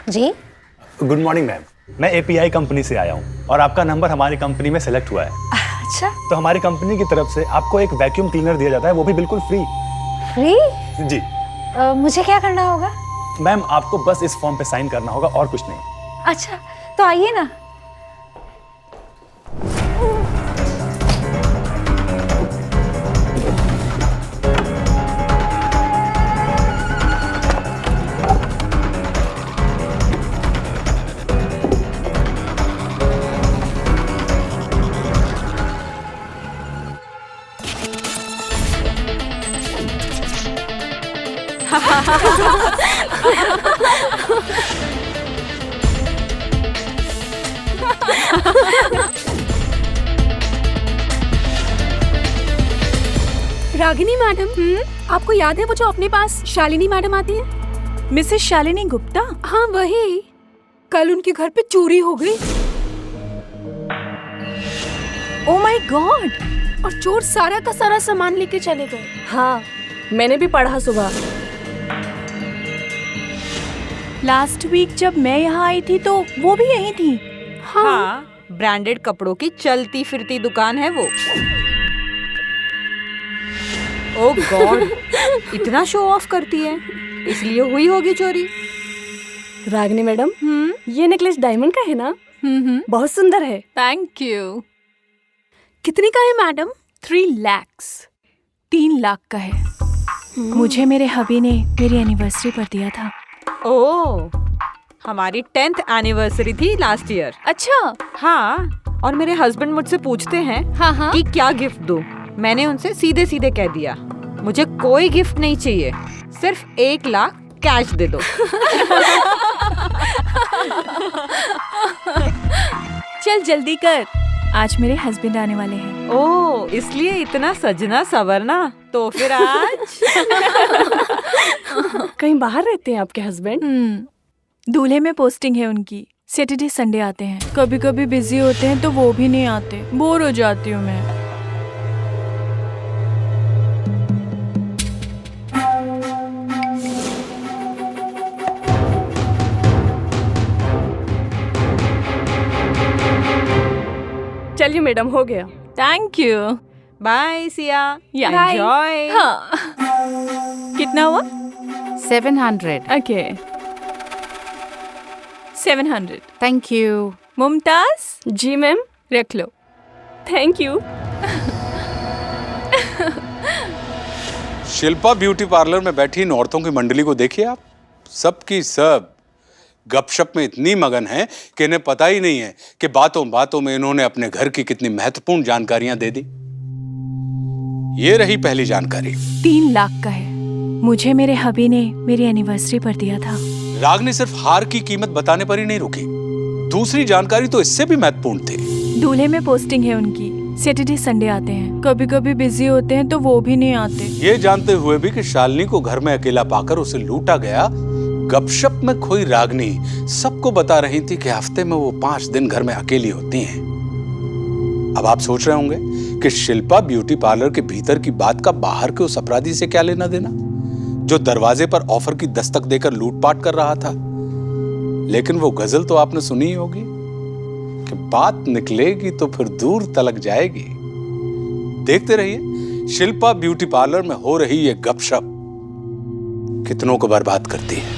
जी। Good morning ma'am, मैं API company से आया हूँ और आपका नंबर हमारी कंपनी में सेलेक्ट हुआ है। अच्छा। तो हमारी कंपनी की तरफ से आपको एक वैक्यूम क्लीनर दिया जाता है, वो भी बिल्कुल फ्री। फ्री? जी मुझे क्या करना होगा? मैम, आपको बस इस फॉर्म पे साइन करना होगा और कुछ नहीं। अच्छा, तो आइए ना। रागिनी मैडम, आपको याद है वो जो अपने पास शालिनी मैडम आती है? मिसेस शालिनी गुप्ता? हाँ वही। कल उनके घर पे चोरी हो गई। Oh my God! और चोर सारा का सारा सामान लेके चले गए। हाँ, मैंने भी पढ़ा सुबह। लास्ट वीक जब मैं यहाँ आई थी तो वो भी यहीं थी। हाँ, ब्रांडेड कपड़ों की चलती फिरती दुकान है वो। ओह गॉड, इतना शो ऑफ करती है, इसलिए हुई होगी चोरी। रागिनी मैडम, ये नेकलेस डायमंड का है ना? बहुत सुंदर है। Thank you. कितने का है मैडम? 3 लाख। 3 लाख का है। मुझे मेरे हबी ने मेरी एनिवर्सरी पर दिया था। ओह, हमारी 10th एनिवर्सरी थी लास्ट ईयर। अच्छा। हाँ, और मेरे हस्बैंड मुझसे पूछते हैं हाँ। कि क्या गिफ्ट दूं। मैंने उनसे सीधे सीधे कह दिया, मुझे कोई गिफ्ट नहीं चाहिए, सिर्फ 1 लाख कैश दे दो। चल जल्दी कर, आज मेरे हस्बैंड आने वाले हैं। ओह, इसलिए इतना सजना सवरना। तो फिर आज कहीं बाहर रहते हैं आपके हस्बैंड? दूल्हे में पोस्टिंग है उनकी। सैटरडे संडे आते हैं। कभी कभी बिजी होते हैं तो वो भी नहीं आते। बोर हो जाती हूँ मैं। चलिए मैडम, हो गया। Thank you. Bye Siya, Bye. Enjoy. हाँ। कितना हुआ? 700. ओके, 700। Thank you. मुमताज? जी मैम, रख लो। Thank you. Shilpa beauty parlour में बैठी इन औरतों की मंडली को देखिए आप। सबकी सब गपशप में इतनी मगन है कि इन्हें पता ही नहीं है कि बातों बातों में इन्होंने अपने घर की कितनी महत्वपूर्ण जानकारियां दे दी। ये रही पहली जानकारी। 3 लाख का है। मुझे मेरे हबी ने मेरी एनिवर्सरी पर दिया था। राग ने सिर्फ हार की कीमत बताने पर ही नहीं रुकी, दूसरी जानकारी तो इससे भी महत्वपूर्ण थी। दूल्हे में पोस्टिंग है उनकी। सैटरडे संडे आते हैं। कभी कभी बिजी होते हैं तो वो भी नहीं आते। ये जानते हुए भी कि शालिनी को घर में अकेला पाकर उसे लूटा गया, गपशप में खोई रागनी सबको बता रही थी कि हफ्ते में वो 5 दिन घर में अकेली होती हैं। अब आप सोच रहे होंगे कि शिल्पा ब्यूटी पार्लर के भीतर की बात का बाहर के उस अपराधी से क्या लेना देना, जो दरवाजे पर ऑफर की दस्तक देकर लूटपाट कर रहा था। लेकिन वो गजल तो आपने सुनी ही होगी कि बात निकलेगी तो फिर दूर तलक जाएगी। देखते रहिए, शिल्पा ब्यूटी पार्लर में हो रही ये गपशप कितनों को बर्बाद करती है।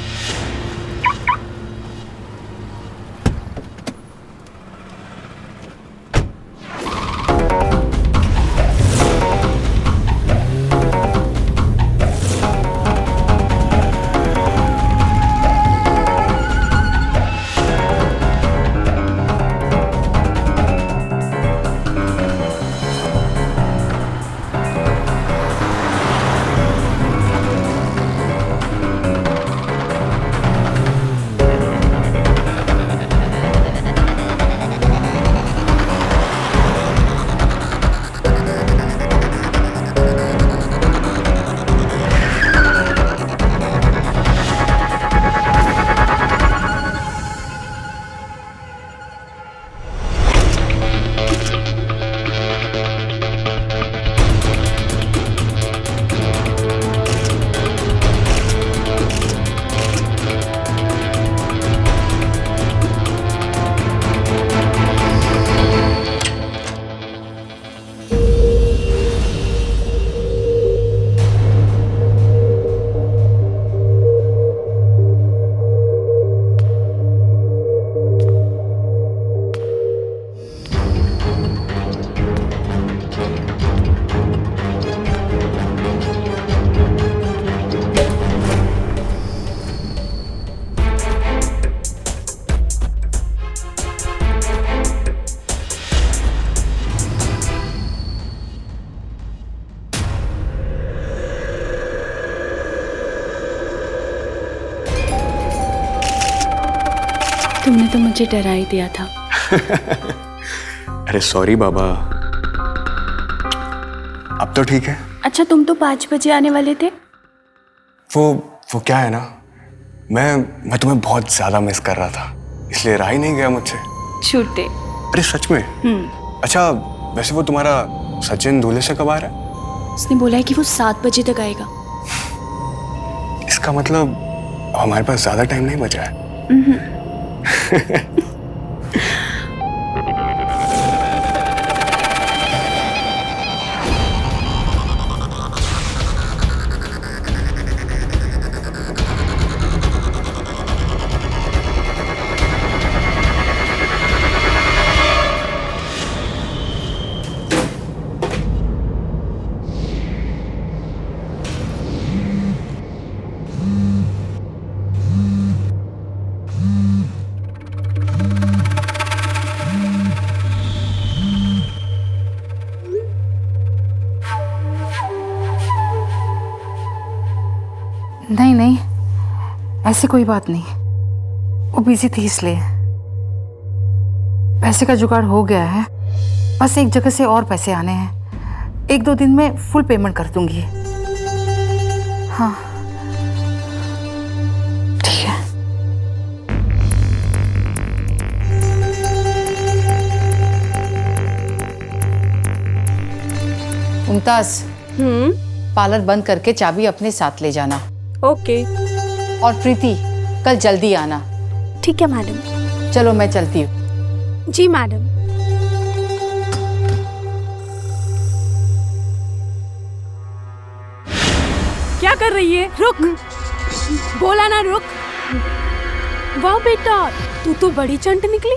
तुमने तो मुझे डरा ही दिया था। अरे सॉरी बाबा, अब तो ठीक है। अच्छा, तुम तो 5 बजे आने वाले थे। वो क्या है ना, मैं तुम्हें बहुत ज्यादा मिस कर रहा था, इसलिए रहा ही नहीं गया मुझसे। छूटे। अरे सच में? अच्छा, वैसे वो तुम्हारा सचिन दूल्हे से कब आ रहा है? उसने बोला है कि वो 7 बजे तक आएगा। इसका मतलब हमारे पास ज्यादा टाइम नहीं बचा है। नहीं नहीं, ऐसी कोई बात नहीं, वो बिजी थी इसलिए। पैसे का जुगाड़ हो गया है, बस एक जगह से और पैसे आने हैं। 1-2 दिन में फुल पेमेंट कर दूंगी। हाँ ठीक है। मुमताज, पार्लर बंद करके चाबी अपने साथ ले जाना। ओके। और प्रीति, कल जल्दी आना। ठीक है मैडम। चलो मैं चलती हूँ। जी मैडम। क्या कर रही है? रुक, बोला ना रुक। वाह बेटा, तू तो बड़ी चंट निकली।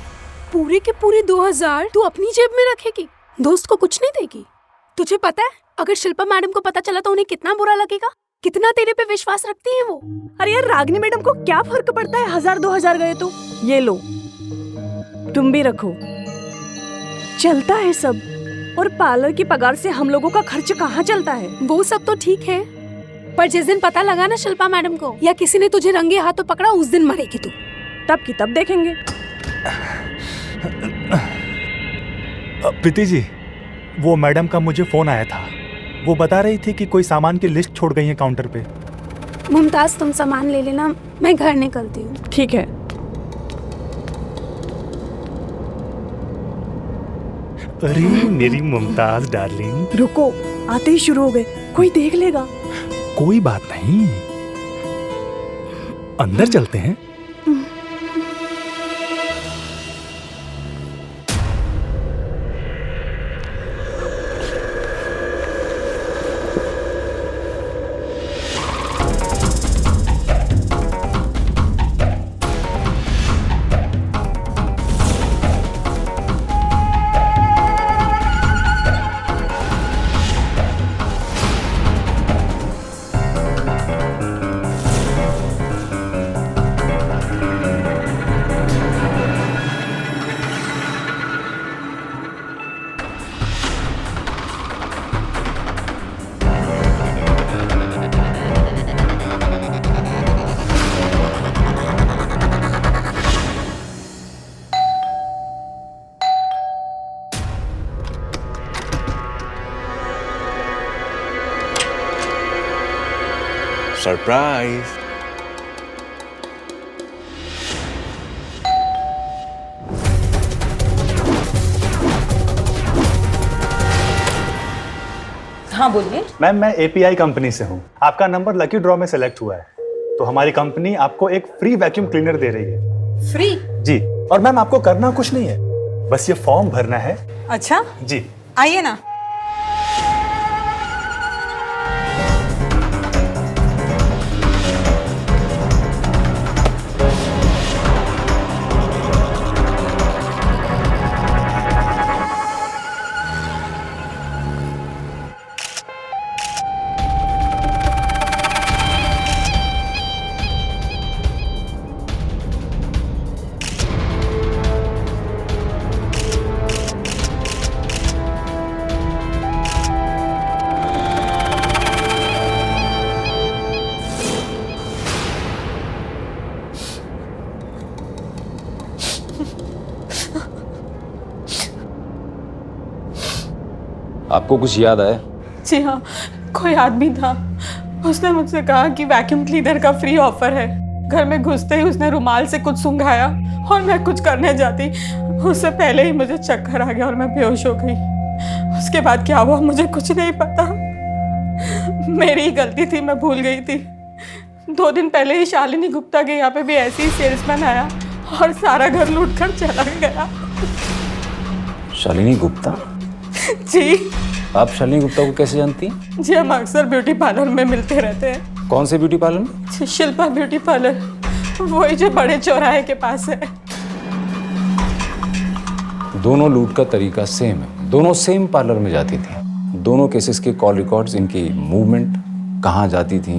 पूरे के पूरे 2000 तू अपनी जेब में रखेगी, दोस्त को कुछ नहीं देगी। तुझे पता है अगर शिल्पा मैडम को पता चला तो उन्हें कितना बुरा लगेगा? कितना तेरे पे विश्वास रखती हैं वो। अरे यार, रागिनी मैडम को क्या फर्क पड़ता है, 1000-2000 गए तो। ये लो, तुम भी रखो, चलता है सब। और पार्लर की पगार से हम लोगों का खर्च कहाँ चलता है? वो सब तो ठीक है, पर जिस दिन पता लगा ना शिल्पा मैडम को, या किसी ने तुझे रंगे हाथों पकड़ा, उस दिन मरेगी तू। तब की तब देखेंगे। प्रीति जी, वो मैडम का मुझे फोन आया था। वो बता रही थी कि कोई सामान की लिस्ट छोड़ गई है काउंटर पे। मुमताज, तुम सामान ले लेना, मैं घर निकलती हूँ। ठीक है। अरे मेरी मुमताज डार्लिंग। रुको, आते ही शुरू हो गए, कोई देख लेगा। कोई बात नहीं, अंदर चलते हैं। सरप्राइज। हाँ बोलिए। मैम, मैं एपीआई कंपनी से हूँ। आपका नंबर लकी ड्रॉ में सेलेक्ट हुआ है, तो हमारी कंपनी आपको एक फ्री वैक्यूम क्लीनर दे रही है। फ्री? जी। और मैम, आपको करना कुछ नहीं है, बस ये फॉर्म भरना है। अच्छा, जी। आइए ना। आपको कुछ याद आया? जी हाँ, कोई आदमी था, उसने मुझसे कहा कि वैक्यूम क्लीनर का फ्री ऑफर है। घर में घुसते ही उसने रुमाल से कुछ सूंघाया और मैं कुछ करने जाती, उससे पहले ही मुझे चक्कर आ गया और मैं बेहोश हो गई। उसके बाद क्या हुआ मुझे कुछ नहीं पता, मेरी ही गलती थी, मैं भूल गई थी। 2 दिन पहले ही शालिनी गुप्ता के यहाँ पे भी ऐसे ही सेल्समैन आया और सारा घर लूट कर चला गया। शालिनी गुप्ता? जी। आप शालिनी गुप्ता को कैसे जानती हैं? जी, हम अक्सर ब्यूटी पार्लर में मिलते रहते हैं। कौन से ब्यूटी पार्लर में? शिल्पा ब्यूटी पार्लर, वही जो बड़े चौराहे के पास है। दोनों लूट का तरीका सेम है, दोनों सेम पार्लर में जाती थी। दोनों केसेस के कॉल रिकॉर्ड्स, इनकी मूवमेंट, कहाँ जाती थी,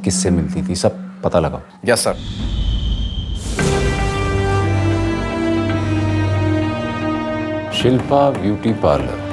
किससे मिलती थी, सब पता लगाओ। Yes sir. Shilpa beauty parlour.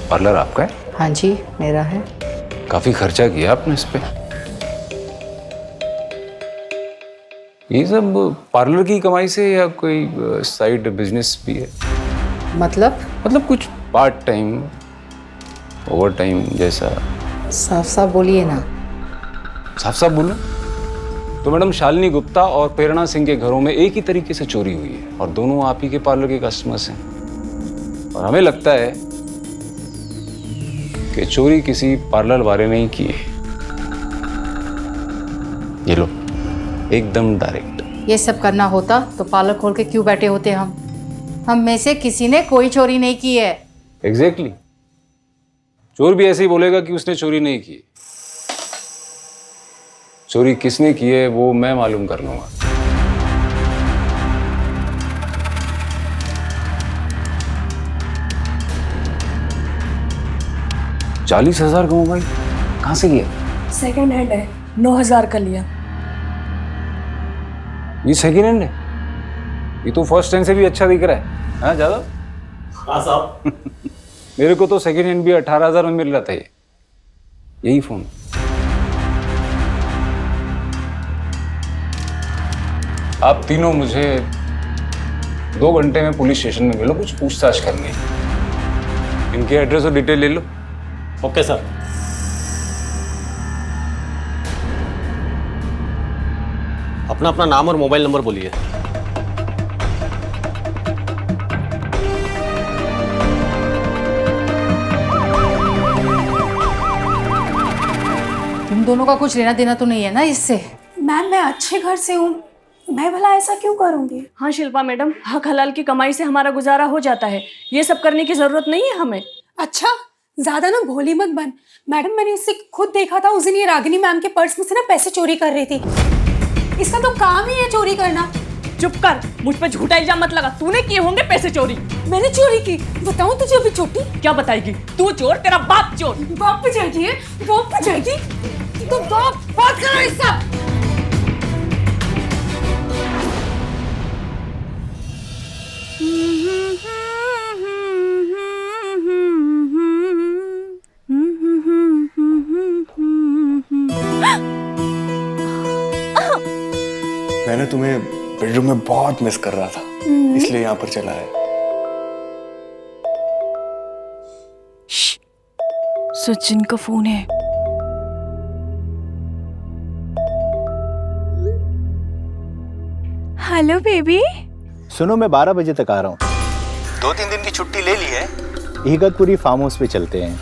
Parlour आपका है? हाँ जी, मेरा है। काफी खर्चा किया आपने इस पे। ये सब पार्लर की कमाई से या कोई साइड बिजनेस भी है? मतलब कुछ पार्ट टाइम, ओवर टाइम जैसा? साफ साफ बोलिए ना। साफ साफ बोलो तो मैडम, शालिनी गुप्ता और प्रेरणा सिंह के घरों में एक ही तरीके से चोरी हुई है और दोनों आप ही के पार्लर के कस्टमर्स हैं। और हमें लगता है कि चोरी किसी पार्लर वाले ने ही की है। ये लो, एकदम डायरेक्ट। ये सब करना होता तो पार्लर खोल के क्यों बैठे होते हम में से किसी ने कोई चोरी नहीं की है। एग्जैक्टली। चोर भी ऐसे ही बोलेगा कि उसने चोरी नहीं की। चोरी किसने की है वो मैं मालूम कर लूंगा। $40,000 का मोबाइल कहां से लिया? सेकंड हैंड है, 9,000 का लिया। ये सेकंड हैंड है? ये तो फर्स्ट हैंड से भी अच्छा दिख रहा है। हाँ ज्यादा? हाँ साहब। मेरे को तो सेकंड हैंड भी 18,000 में मिल रहा था। यही फोन। आप तीनों मुझे 2 घंटे में पुलिस स्टेशन में मिलो, कुछ पूछताछ करनी है। इनके एड्रेस और डिटेल ले लो। Okay sir. अपना नाम और मोबाइल नंबर बोलिए। तुम दोनों का कुछ लेना देना तो नहीं है ना इससे? मैम, मैं अच्छे घर से हूँ, मैं भला ऐसा क्यों करूँगी? हाँ शिल्पा मैडम, हक हलाल की कमाई से हमारा गुजारा हो जाता है, ये सब करने की जरूरत नहीं है हमें। अच्छा, ज्यादा ना भोली मत बन। मैडम, मैंने उससे खुद देखा था, उस दिन ये रागिनी मैम के पर्स में से ना पैसे चोरी कर रही थी। इसका तो काम ही है चोरी करना। चुप कर, मुझ पे झूठा इल्जाम मत लगा। तूने किए होंगे पैसे चोरी। मैंने चोरी की? बताऊं तुझे अभी छोटी? क्या बताएगी? तू चोर, तेरा बाप चोर। बाप पे जाएगी, बाप पे जाएगी तो बात करो इसका। मैंने तुम्हें बेडरूम में बहुत मिस कर रहा था, इसलिए यहाँ पर चला है। सचिन का फोन है। Hello baby. सुनो, मैं 12 बजे तक आ रहा हूँ। 2-3 दिन की छुट्टी ले ली है, इगतपुरी फार्म हाउस पे चलते हैं।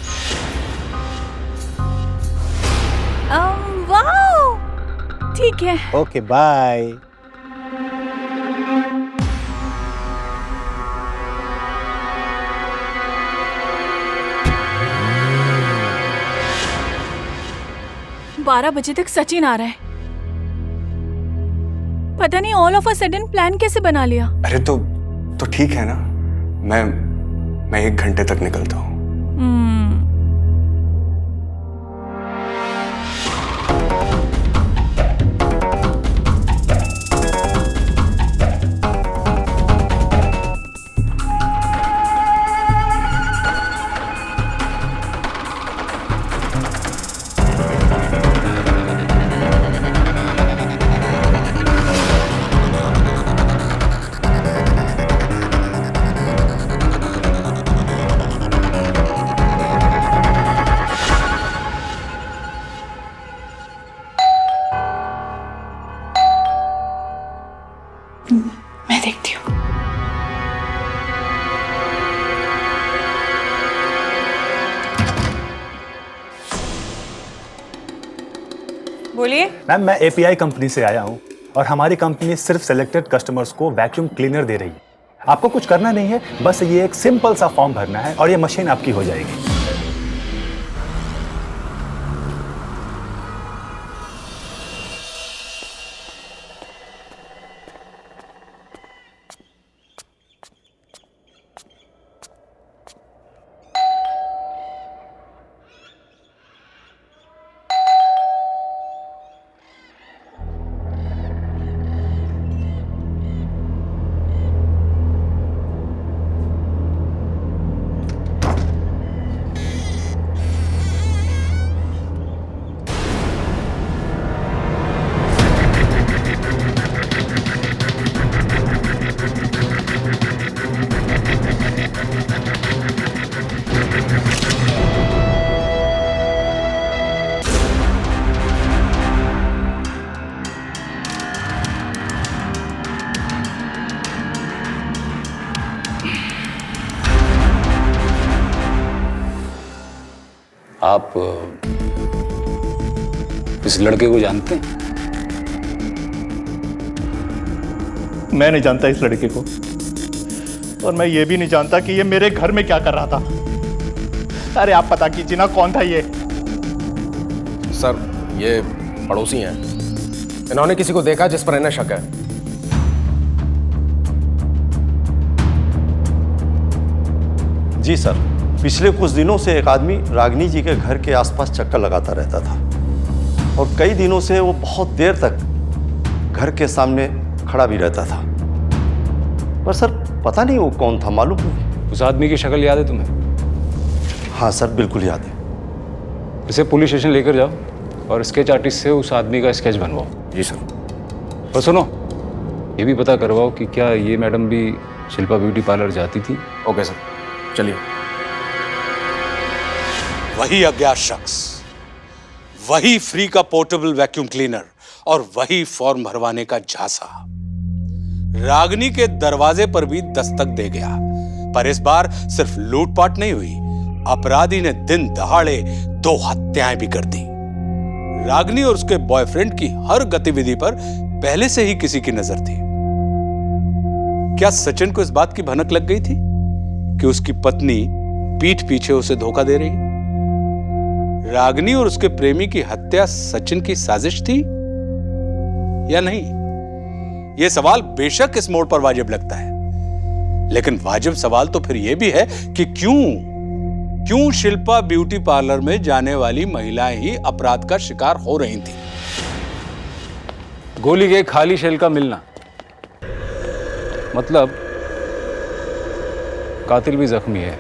वाओ, ठीक है। Okay, bye. बारह बजे तक सचिन आ रहा है। पता नहीं all of a sudden plan कैसे बना लिया। अरे तो ठीक है ना, मैं 1 घंटे तक निकलता हूँ। मैं देखती हूँ। बोलिए। मैम मैं एपीआई कंपनी से आया हूँ और हमारी कंपनी सिर्फ सिलेक्टेड कस्टमर्स को वैक्यूम क्लीनर दे रही है। आपको कुछ करना नहीं है, बस ये एक सिंपल सा फॉर्म भरना है और ये मशीन आपकी हो जाएगी। आप इस लड़के को जानते हैं? मैं नहीं जानता इस लड़के को, और मैं ये भी नहीं जानता कि ये मेरे घर में क्या कर रहा था। अरे आप पता कीजिए ना कौन था ये। सर ये पड़ोसी हैं, इन्होंने किसी को देखा जिस पर इन्हें शक है। जी सर, पिछले कुछ दिनों से एक आदमी रागिनी जी के घर के आसपास चक्कर लगाता रहता था और कई दिनों से वो बहुत देर तक घर के सामने खड़ा भी रहता था, पर सर पता नहीं वो कौन था, मालूम नहीं। उस आदमी की शक्ल याद है तुम्हें? हाँ सर बिल्कुल याद है। इसे पुलिस स्टेशन लेकर जाओ और स्केच आर्टिस्ट से उस आदमी का स्केच बनवाओ। जी सर। और सुनो, ये भी पता करवाओ कि क्या ये मैडम भी शिल्पा ब्यूटी पार्लर जाती थी। ओके सर, चलिए। वही अज्ञात शख्स, वही फ्री का पोर्टेबल वैक्यूम क्लीनर और वही फॉर्म भरवाने का झांसा रागिनी के दरवाजे पर भी दस्तक दे गया। पर इस बार सिर्फ लूटपाट नहीं हुई, अपराधी ने दिन दहाड़े 2 हत्याएं भी कर दी। रागिनी और उसके बॉयफ्रेंड की हर गतिविधि पर पहले से ही किसी की नजर थी। क्या सचिन को इस बात की भनक लग गई थी कि उसकी पत्नी पीठ पीछे उसे धोखा दे रही? रागिनी और उसके प्रेमी की हत्या सचिन की साजिश थी या नहीं? यह सवाल बेशक इस मोड़ पर वाजिब लगता है, लेकिन वाजिब सवाल तो फिर यह भी है कि क्यों शिल्पा ब्यूटी पार्लर में जाने वाली महिलाएं ही अपराध का शिकार हो रही थी? गोली के खाली शेल का मिलना मतलब कातिल भी जख्मी है।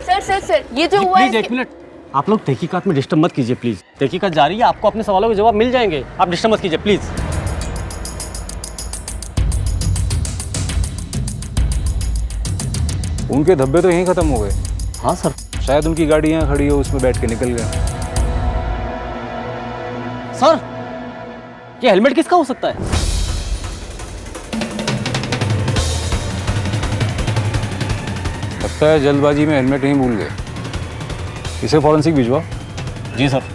सर ये जो हुआ प्लीज 1 मिनट, आप लोग तहकीकात में डिस्टर्ब मत कीजिए प्लीज। तहकीकात जारी है, आपको अपने सवालों के जवाब मिल जाएंगे, आप डिस्टर्ब मत कीजिए प्लीज। उनके धब्बे तो यहीं खत्म हो गए। हाँ सर। शायद उनकी गाड़ी यहाँ खड़ी हो, उसमें बैठ के निकल गया। सर ये हेलमेट किसका हो सकता है? लगता है जल्दबाजी में हेलमेट नहीं भूल गए। इसे फॉरेंसिक भिजवाओ। जी सर।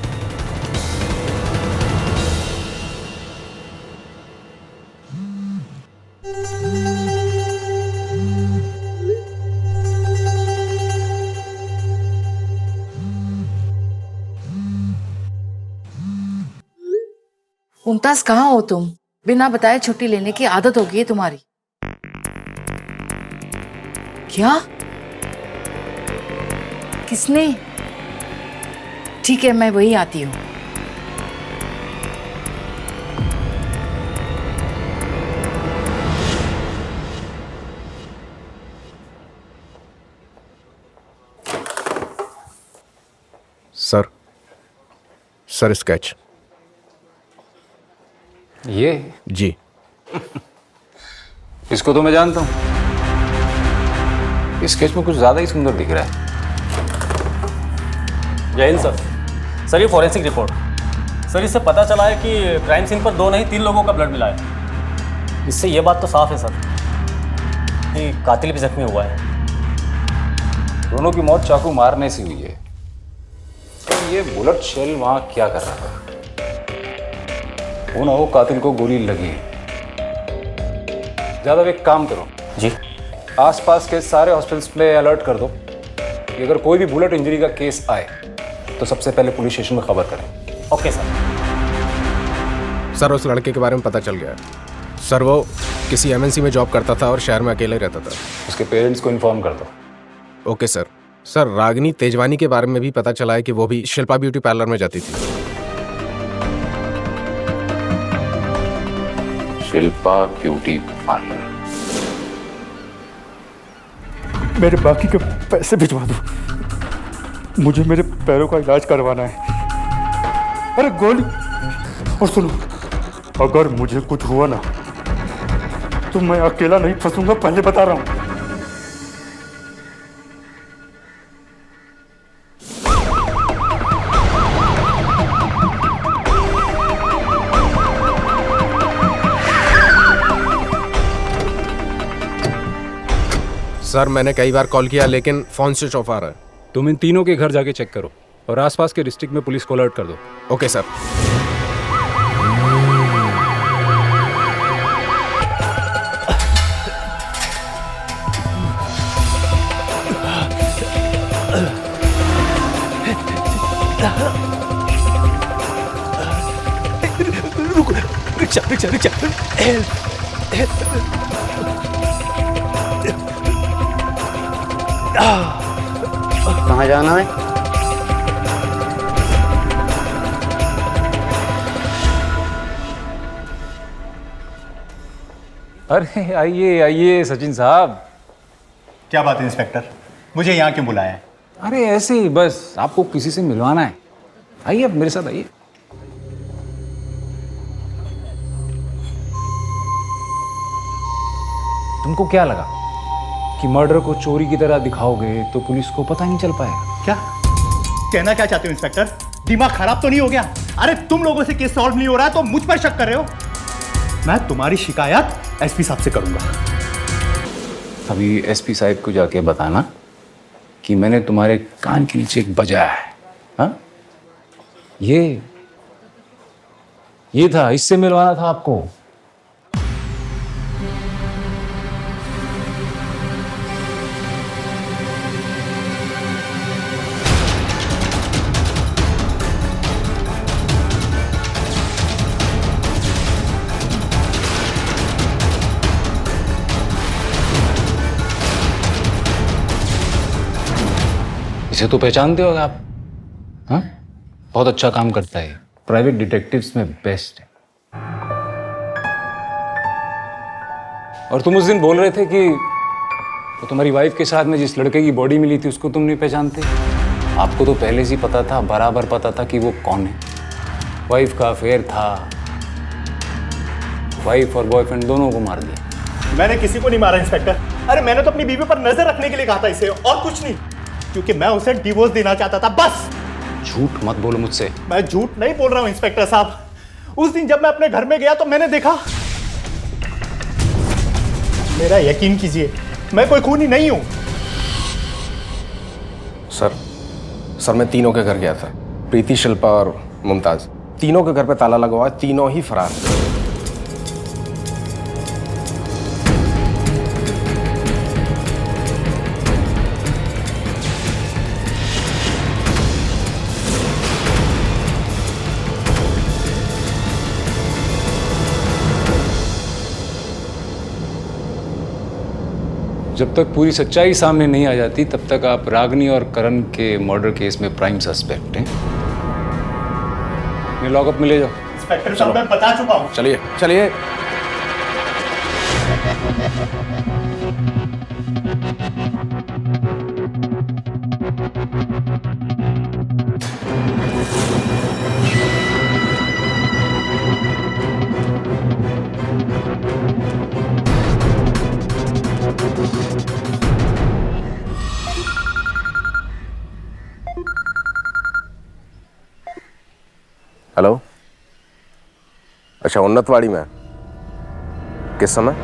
मुमताज कहाँ हो तुम? बिना बताए छुट्टी लेने की आदत हो गई है तुम्हारी। क्या? किसने? ठीक है, मैं वही आती हूँ। Sir sketch. ये जी। इसको तो मैं जानता हूँ। स्केच में कुछ ज्यादा ही सुंदर दिख रहा है। जय हिंद सर। सर, ये फॉरेंसिक रिपोर्ट। सर, इससे पता चला है कि क्राइम सीन पर 2 नहीं 3 लोगों का ब्लड मिला है। इससे ये बात तो साफ है सर कि कातिल भी जख्मी हुआ है। दोनों की मौत चाकू मारने से हुई है। तो ये बुलेट शेल वहां क्या कर रहा था? वो ना हो कातिल को गोली लगी। ज्यादा एक काम करो जी, आसपास के सारे हॉस्पिटल्स में अलर्ट कर दो कि अगर कोई भी बुलेट इंजरी का केस आए तो सबसे पहले पुलिस स्टेशन में खबर करें। Okay sir. सर, उस लड़के के बारे में पता चल गया है। सर, वो किसी एमएनसी में जॉब करता था और शहर में अकेले रहता था। उसके पेरेंट्स को इन्फॉर्म कर दो। Okay sir. Sir, Ragini Tejwani के बारे में भी पता चला है कि वो भी शिल्पा ब्यूटी पार्लर में जाती थी। Shilpa beauty parlour. मेरे बाकी के पैसे भिजवा दो, मुझे मेरे पैरों का इलाज करवाना है। अरे गोली। और सुनो, अगर मुझे कुछ हुआ ना तो मैं अकेला नहीं फंसूंगा, पहले बता रहा हूं। सर, मैंने कई बार कॉल किया लेकिन फोन स्विच ऑफ आ रहा है। तुम इन तीनों के घर जाके चेक करो और आसपास के डिस्ट्रिक्ट में पुलिस को अलर्ट कर दो। Okay sir. रुको, रिक्शा रिक्शा रिक्शा। कहाँ जाना है? अरे आइए आइए सचिन साहब। क्या बात है इंस्पेक्टर, मुझे यहाँ क्यों बुलाया है? अरे ऐसे ही बस आपको किसी से मिलवाना है। आइए आप मेरे साथ आइए। तुमको क्या लगा कि मर्डर को चोरी की तरह दिखाओगे तो पुलिस को पता नहीं चल पाएगा? क्या कहना क्या चाहते हो इंस्पेक्टर? दिमाग खराब तो नहीं हो गया? अरे तुम लोगों से केस सॉल्व नहीं हो रहा है तो मुझ पर शक कर रहे हो? मैं तुम्हारी शिकायत एसपी साहब से करूंगा। अभी एसपी साहब को जाके बताना कि मैंने तुम्हारे कान के नीचे एक बजाया है। हाँ, ये था, इससे मिलवाना था आपको। इसे तो पहचानते हो आप? हाँ, बहुत अच्छा काम करता है, प्राइवेट डिटेक्टिव्स में बेस्ट है। और तुम उस दिन बोल रहे थे कि तो तुम्हारी वाइफ के साथ में जिस लड़के की बॉडी मिली थी उसको तुम नहीं पहचानते। आपको तो पहले से पता था, बराबर पता था कि वो कौन है। वाइफ का अफेयर था, वाइफ और बॉयफ्रेंड दोनों को मार दिया। मैंने किसी को नहीं मारा इंस्पेक्टर। अरे मैंने तो अपनी बीवी पर नजर रखने के लिए कहा था इसे, और कुछ नहीं, क्योंकि मैं उसे डिवोर्स देना चाहता था, बस। झूठ मत बोलो मुझसे। मैं झूठ नहीं बोल रहा हूं इंस्पेक्टर साहब। उस दिन जब मैं अपने घर में गया तो मैंने देखा। मेरा यकीन कीजिए, मैं कोई खूनी नहीं हूं। सर, मैं तीनों के घर गया था, प्रीति, शिल्पा और मुमताज। तीनों के घर पे ताला लगा हुआ है, तीनों ही फरार हैं। जब तक पूरी सच्चाई सामने नहीं आ जाती तब तक आप रागनी और करण के मर्डर केस में प्राइम सस्पेक्ट हैं। मैं लॉकअप में ले जाओ। इंस्पेक्टर साहब मैं बता चुका हूँ। चलिए चलिए। हेलो, अच्छा उन्नतवाड़ी में किस समय?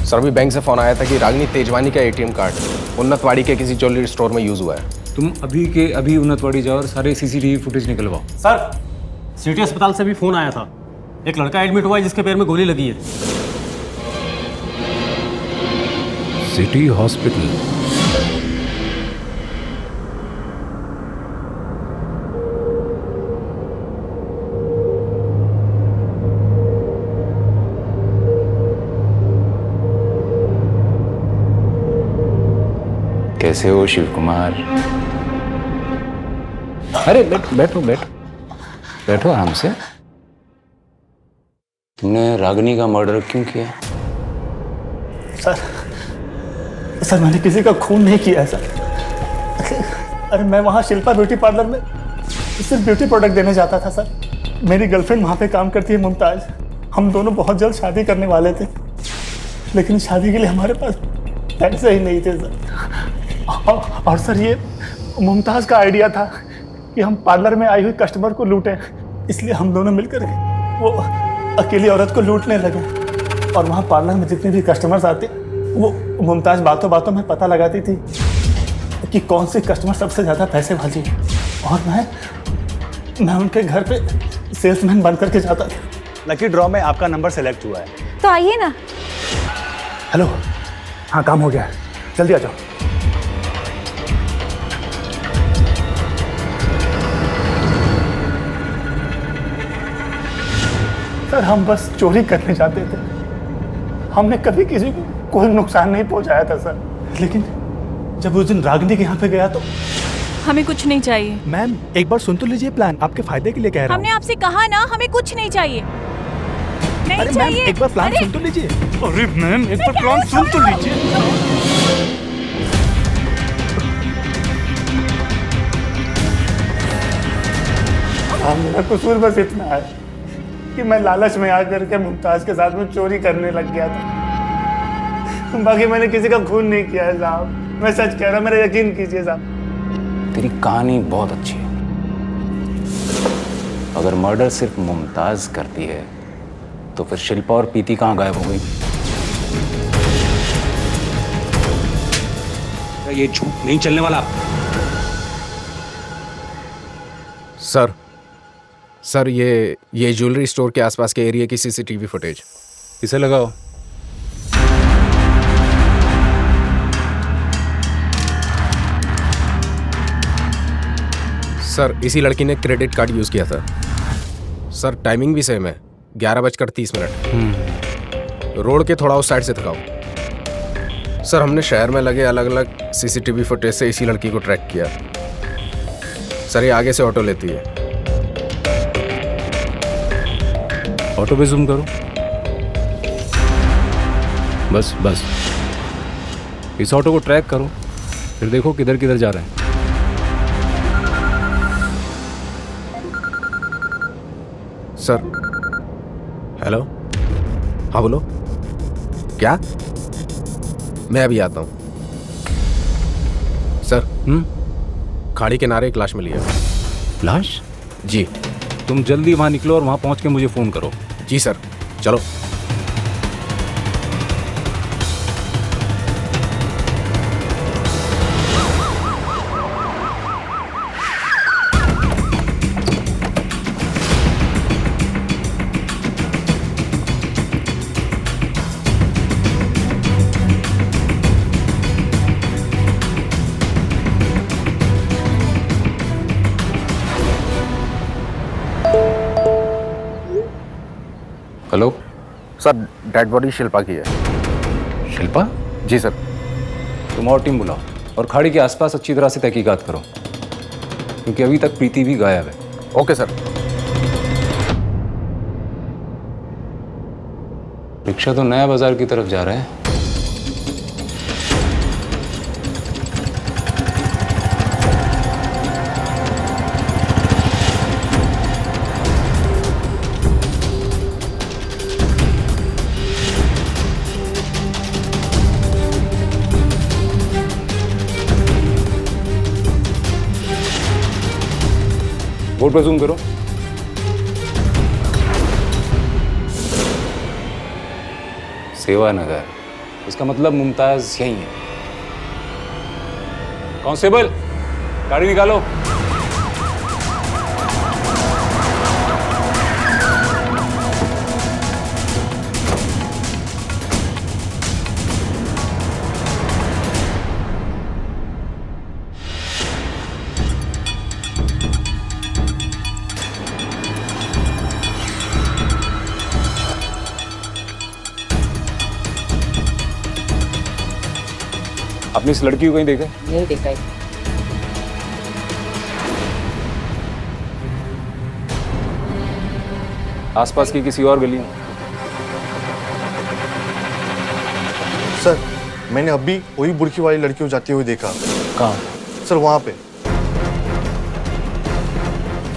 सर अभी बैंक से फोन आया था कि रागिनी तेजवानी का एटीएम कार्ड उन्नतवाड़ी के किसी ज्वेलरी स्टोर में यूज हुआ है। तुम अभी के अभी उन्नतवाड़ी जाओ और सारे सीसीटीवी फुटेज निकलवाओ। सर सिटी अस्पताल से भी फोन आया था, एक लड़का एडमिट हुआ है जिसके पैर में गोली लगी है। City hospital? कैसे हो शिव कुमार? अरे बैठो बैठो बैठो बैठो आराम से। तुमने रागिनी का मर्डर क्यों किया? सर मैंने किसी का खून नहीं किया है सर। अरे मैं वहाँ शिल्पा ब्यूटी पार्लर में सिर्फ ब्यूटी प्रोडक्ट देने जाता था सर। मेरी गर्लफ्रेंड वहाँ पे काम करती है मुमताज। हम दोनों बहुत जल्द शादी करने वाले थे, लेकिन शादी के लिए हमारे पास पैसे ही नहीं थे सर। और सर ये मुमताज का आइडिया था कि हम पार्लर में आई हुई कस्टमर को लूटें, इसलिए हम दोनों मिलकर वो अकेली औरत को लूटने लगे। और वहाँ पार्लर में जितने भी कस्टमर्स आते वो मुमताज बातों बातों में पता लगाती थी कि कौन सी कस्टमर सबसे ज़्यादा पैसे वाली है, और मैं उनके घर पे सेल्समैन बन करके जाता था। लकी ड्रॉ में आपका नंबर सेलेक्ट हुआ है, तो आइए ना। हेलो, हाँ काम हो गया, जल्दी आ जाओ। सर हम बस चोरी करने जाते थे, हमने कभी किसी को कोई नुकसान नहीं पहुंचाया था सर। लेकिन जब उस दिन रागिनी के यहाँ पे गया तो हमें कुछ नहीं चाहिए। मैम एक बार सुन तो लीजिए, प्लान आपके फायदे के लिए कह रहा हूँ। हमने आपसे कहा ना हमें कुछ नहीं चाहिए। नहीं अरे चाहिए। मैम एक बार प्लान सुन तो लीजिए। अरे मैम एक बार प्लान सुन तो लीजिए। मेरा कसूर बस इतना है कि मैं लालच में आकर के मुमताज के साथ में चोरी करने लग गया था। बाकी मैंने किसी का खून नहीं किया है साहब, मैं सच कह रहा, मेरा यकीन कीजिए साहब। तेरी कहानी बहुत अच्छी है। अगर मर्डर सिर्फ मुमताज करती है तो फिर शिल्पा और प्रीति कहाँ गायब हो गई? ये झूठ नहीं चलने वाला। सर ये ज्वेलरी स्टोर के आसपास के एरिया की सीसीटीवी फुटेज इसे लगाओ। सर इसी लड़की ने क्रेडिट कार्ड यूज किया था। सर टाइमिंग भी सेम है, 11:30। रोड के थोड़ा उस साइड से दिखाओ। सर हमने शहर में लगे अलग अलग सीसीटीवी फुटेज से इसी लड़की को ट्रैक किया। सर ये आगे से ऑटो लेती है। ऑटो पे जूम करो। बस इस ऑटो को ट्रैक करो, फिर देखो किधर किधर जा रहे हैं। सर हेलो, हाँ बोलो। क्या? मैं अभी आता हूँ। सर खाड़ी किनारे एक लाश मिली है। लाश? जी। तुम जल्दी वहाँ निकलो और वहाँ पहुँच के मुझे फ़ोन करो। जी सर, चलो। Hello sir dead body Shilpa की है। शिल्पा? जी सर। तुम और टीम बुलाओ और खाड़ी के आसपास अच्छी तरह से तहकीकात करो, क्योंकि अभी तक प्रीति भी गायब है। Okay sir. रिक्शा तो नया बाजार की तरफ जा रहा है। बोर्ड पर जूम करो। सेवा नगर, इसका मतलब मुमताज यही है। कांस्टेबल, गाड़ी निकालो। आपने इस लड़की को कहीं देखा? नहीं देखा है। आसपास की किसी और गली में? सर मैंने अभी वही बुरकी वाली लड़की को जाते हुए देखा। कहाँ? सर वहां पे।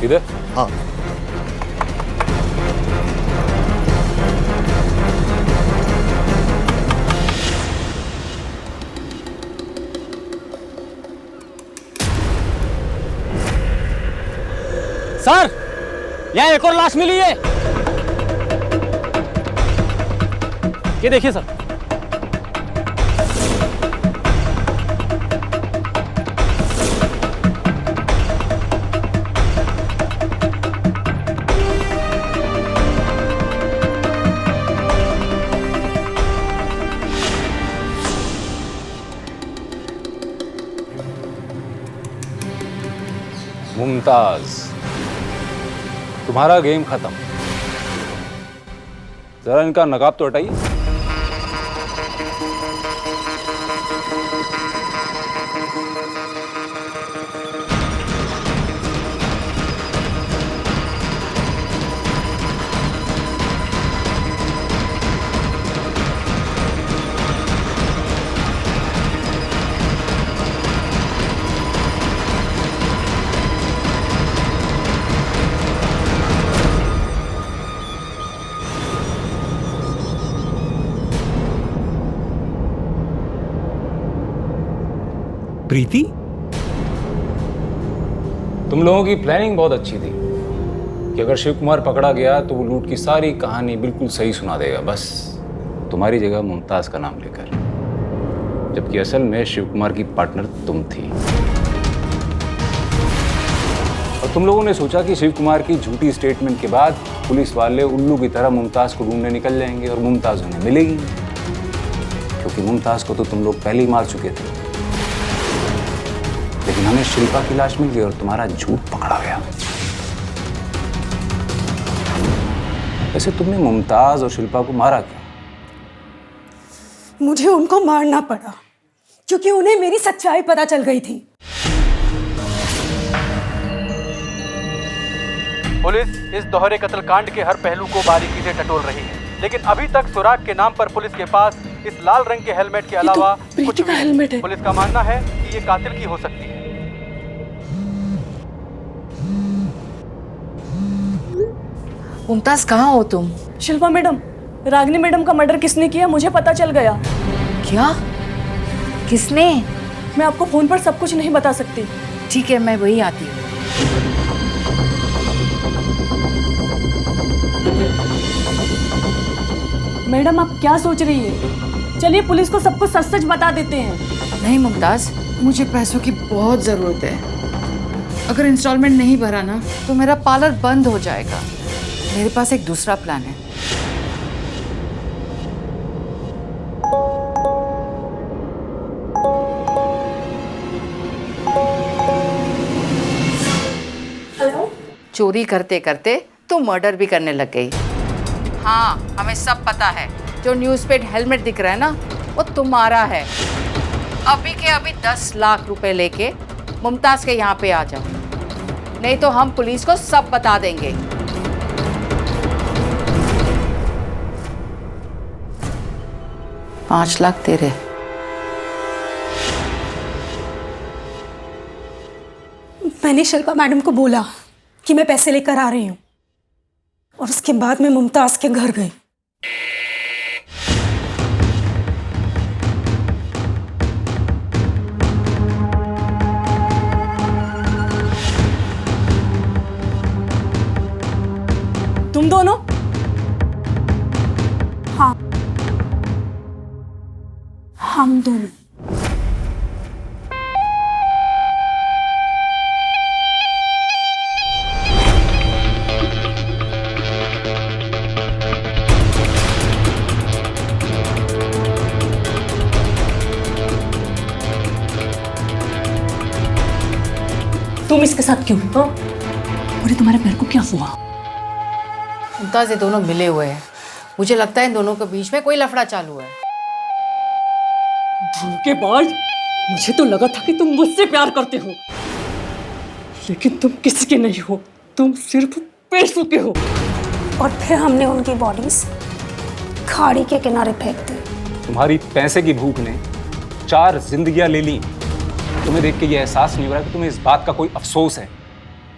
इधर? हाँ। सर यहाँ एक और लाश मिली है। ये देखिए सर। मुमताज, तुम्हारा गेम खत्म। जरा इनका नकाब तो हटाइए। प्रीति, तुम लोगों की प्लानिंग बहुत अच्छी थी कि अगर शिव कुमार पकड़ा गया तो वो लूट की सारी कहानी बिल्कुल सही सुना देगा, बस तुम्हारी जगह मुमताज का नाम लेकर, जबकि असल में शिव कुमार की पार्टनर तुम थी। और तुम लोगों ने सोचा कि शिव कुमार की झूठी स्टेटमेंट के बाद पुलिस वाले उल्लू की तरह मुमताज को ढूंढने निकल जाएंगे और मुमताज उन्हें मिलेगी, क्योंकि मुमताज को तो तुम लोग पहले ही मार चुके थे। लेकिन हमें शिल्पा की लाश मिल गई और तुम्हारा झूठ पकड़ा गया। वैसे तुमने मुमताज और शिल्पा को मारा क्यों? मुझे उनको मारना पड़ा क्योंकि उन्हें मेरी सच्चाई पता चल गई थी। पुलिस इस दोहरे कत्लकांड के हर पहलू को बारीकी से टटोल रही है, लेकिन अभी तक सुराग के नाम पर पुलिस के पास इस लाल रंग के हेलमेट के अलावा कुछ भी नहीं। पुलिस का मानना है कि ये कातिल की हो सकती है। मुमताज, कहाँ हो तुम? शिल्पा मैडम, रागिनी मैडम का मर्डर किसने किया मुझे पता चल गया। क्या? किसने? मैं आपको फोन पर सब कुछ नहीं बता सकती। ठीक है, मैं वही आती हूँ। मैडम आप क्या सोच रही है? चलिए पुलिस को सब कुछ सच सच बता देते हैं। नहीं मुमताज, मुझे पैसों की बहुत ज़रूरत है। अगर इंस्टॉलमेंट नहीं भरा ना तो मेरा पार्लर बंद हो जाएगा। मेरे पास एक दूसरा प्लान है। हेलो? चोरी करते करते तो मर्डर भी करने लग गई। हाँ, हमें सब पता है। जो न्यूज़ पे हेलमेट दिख रहा है ना, वो तुम्हारा है। अभी के अभी 10 लाख रुपए लेके मुमताज के यहाँ पे आ जाओ, नहीं तो हम पुलिस को सब बता देंगे। $5 लाख तेरे। मैंने शिल्पा मैडम को बोला कि मैं पैसे लेकर आ रही हूँ और उसके बाद मैं मुमताज के घर गई। तुम दोनों? हाँ, हम दोनों। तुम इसके साथ क्यों? और तुम्हारे पैर को क्या हुआ? मुमताज, ये दोनों मिले हुए हैं। मुझे लगता है इन दोनों के बीच में कोई लफड़ा चालू है। धोखेबाज, मुझे तो लगा था कि तुम मुझसे प्यार करते हो, लेकिन तुम किसी के नहीं हो, तुम सिर्फ पैसों के हो। और फिर हमने उनकी बॉडीज खाड़ी के किनारे फेंक दी। तुम्हारी पैसे की भूख ने 4 जिंदगियां ले ली। तुम्हें देख के ये एहसास नहीं हो रहा कि तुम्हें इस बात का कोई अफसोस है?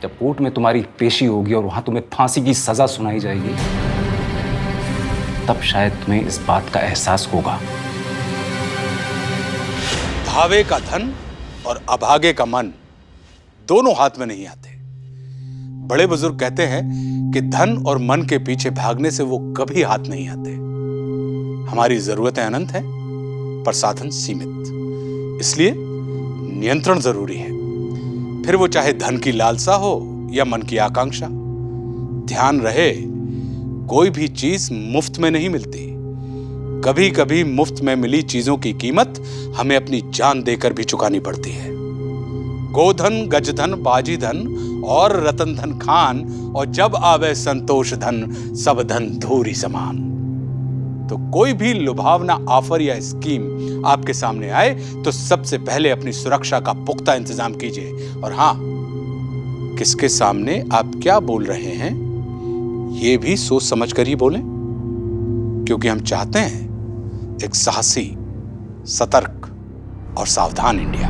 जब कोर्ट में तुम्हारी पेशी होगी और वहां तुम्हें फांसी की सजा सुनाई जाएगी, तब शायद तुम्हें इस बात का एहसास होगा। भावे का धन और अभागे का मन दोनों हाथ में नहीं आते। बड़े बुजुर्ग कहते हैं कि धन और मन के पीछे भागने से वो कभी हाथ नहीं आते। हमारी जरूरतें अनंत हैं, पर साधन सीमित। इसलिए नियंत्रण जरूरी है, फिर वो चाहे धन की लालसा हो या मन की आकांक्षा। ध्यान रहे, कोई भी चीज मुफ्त में नहीं मिलती। कभी कभी मुफ्त में मिली चीजों की कीमत हमें अपनी जान देकर भी चुकानी पड़ती है। गोधन, गजधन, बाजीधन और रतन धन खान, और जब आवे संतोष धन, सब धन धूरी समान। तो कोई भी लुभावना ऑफर या स्कीम आपके सामने आए तो सबसे पहले अपनी सुरक्षा का पुख्ता इंतजाम कीजिए। और हाँ, किसके सामने आप क्या बोल रहे हैं ये भी सोच समझ कर ही बोलें, क्योंकि हम चाहते हैं एक साहसी, सतर्क और सावधान इंडिया।